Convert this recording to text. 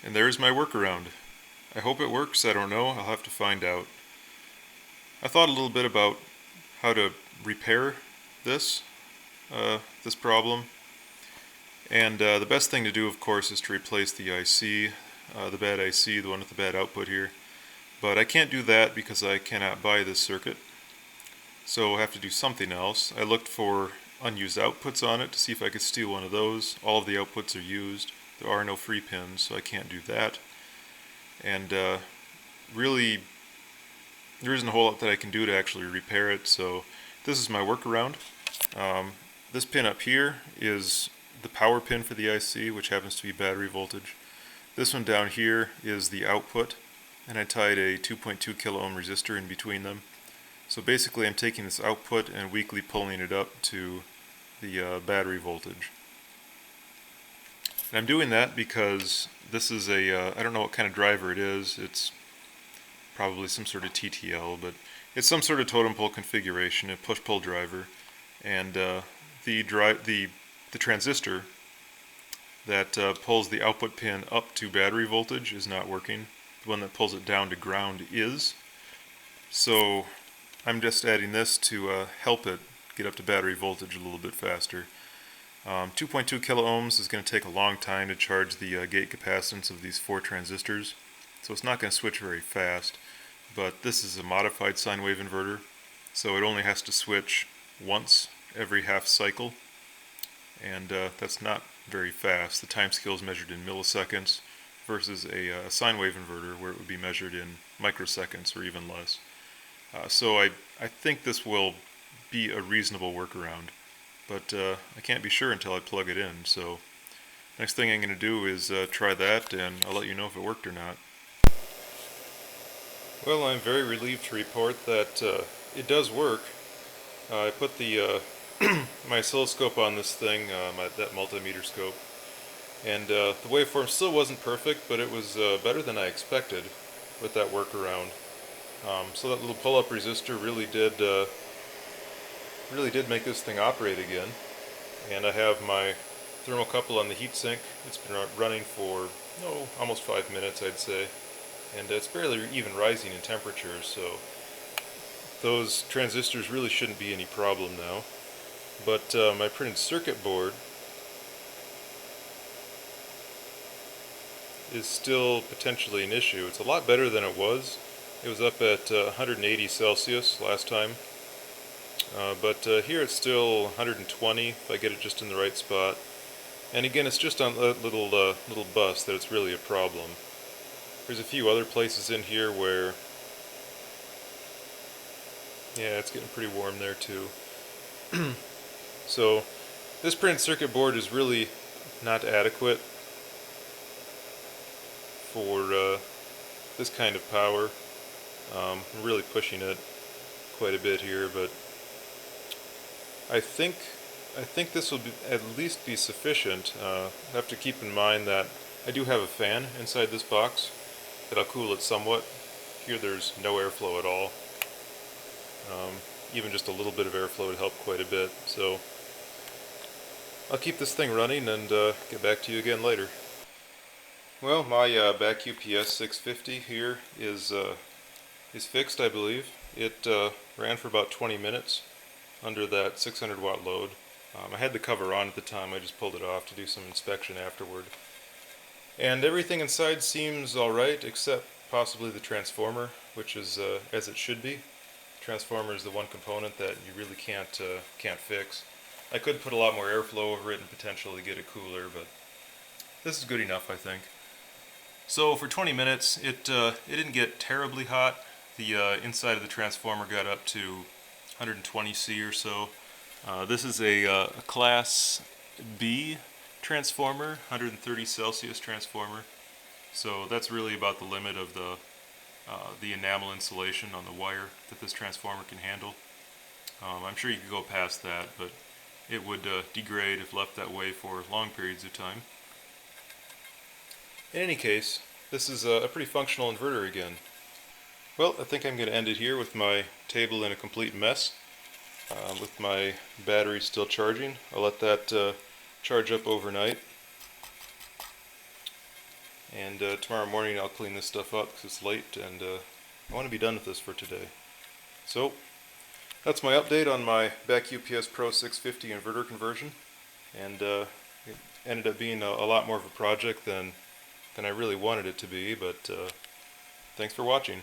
And there's my workaround. I hope it works, I don't know, I'll have to find out. I thought a little bit about how to repair this, this problem. And the best thing to do, of course, is to replace the IC, the bad IC, the one with the bad output here. But I can't do that because I cannot buy this circuit. So I'll have to do something else. I looked for unused outputs on it to see if I could steal one of those. All of the outputs are used. There are no free pins, so I can't do that. And really, there isn't a whole lot that I can do to actually repair it, so this is my workaround. This pin up here is the power pin for the IC, which happens to be battery voltage. This one down here is the output, and I tied a 2.2 kilo ohm resistor in between them. So basically I'm taking this output and weakly pulling it up to the battery voltage. And I'm doing that because this is a, I don't know what kind of driver it is, it's probably some sort of TTL, but it's some sort of totem pole configuration, a push-pull driver, and the transistor that pulls the output pin up to battery voltage is not working. The one that pulls it down to ground is. So I'm just adding this to help it get up to battery voltage a little bit faster. 2.2 kilo ohms is going to take a long time to charge the gate capacitance of these 4 transistors, so it's not going to switch very fast. But this is a modified sine wave inverter, so it only has to switch once every half cycle, and that's not very fast. The time scale is measured in milliseconds versus a sine wave inverter where it would be measured in microseconds or even less. So I think this will be a reasonable workaround, but I can't be sure until I plug it in. So next thing I'm going to do is try that, and I'll let you know if it worked or not. Well, I'm very relieved to report that it does work. I put the my oscilloscope on this thing, that multimeter scope, and the waveform still wasn't perfect, but it was better than I expected with that workaround. So that little pull-up resistor really did make this thing operate again. And I have my thermocouple on the heatsink. It's been running for almost 5 minutes, I'd say, and it's barely even rising in temperature, so those transistors really shouldn't be any problem now. But my printed circuit board is still potentially an issue. It's a lot better than it was. It was up at 180 Celsius last time, but here it's still 120 if I get it just in the right spot. And again, it's just on that little bus that it's really a problem. There's a few other places in here where, yeah, it's getting pretty warm there too. So this printed circuit board is really not adequate for this kind of power. I'm really pushing it quite a bit here, but I think this will at least be sufficient. I have to keep in mind that I do have a fan inside this box that'll cool it somewhat. Here there's no airflow at all. Even just a little bit of airflow would help quite a bit. So I'll keep this thing running and get back to you again later. Well, my back UPS 650 here is fixed, I believe. It ran for about 20 minutes under that 600 watt load. I had the cover on at the time, I just pulled it off to do some inspection afterward. And everything inside seems alright, except possibly the transformer, which is as it should be. The transformer is the one component that you really can't fix. I could put a lot more airflow over it and potentially get it cooler, but this is good enough, I think. So for 20 minutes, it didn't get terribly hot. The inside of the transformer got up to 120 C or so. This is a Class B transformer, 130 Celsius transformer. So that's really about the limit of the enamel insulation on the wire that this transformer can handle. I'm sure you could go past that, but it would degrade if left that way for long periods of time. In any case, this is a pretty functional inverter again. Well, I think I'm going to end it here with my table in a complete mess, with my battery still charging. I'll let that charge up overnight. And tomorrow morning I'll clean this stuff up because it's late, and I want to be done with this for today. So that's my update on my Beck UPS Pro 650 inverter conversion, and it ended up being a lot more of a project than I really wanted it to be, but thanks for watching.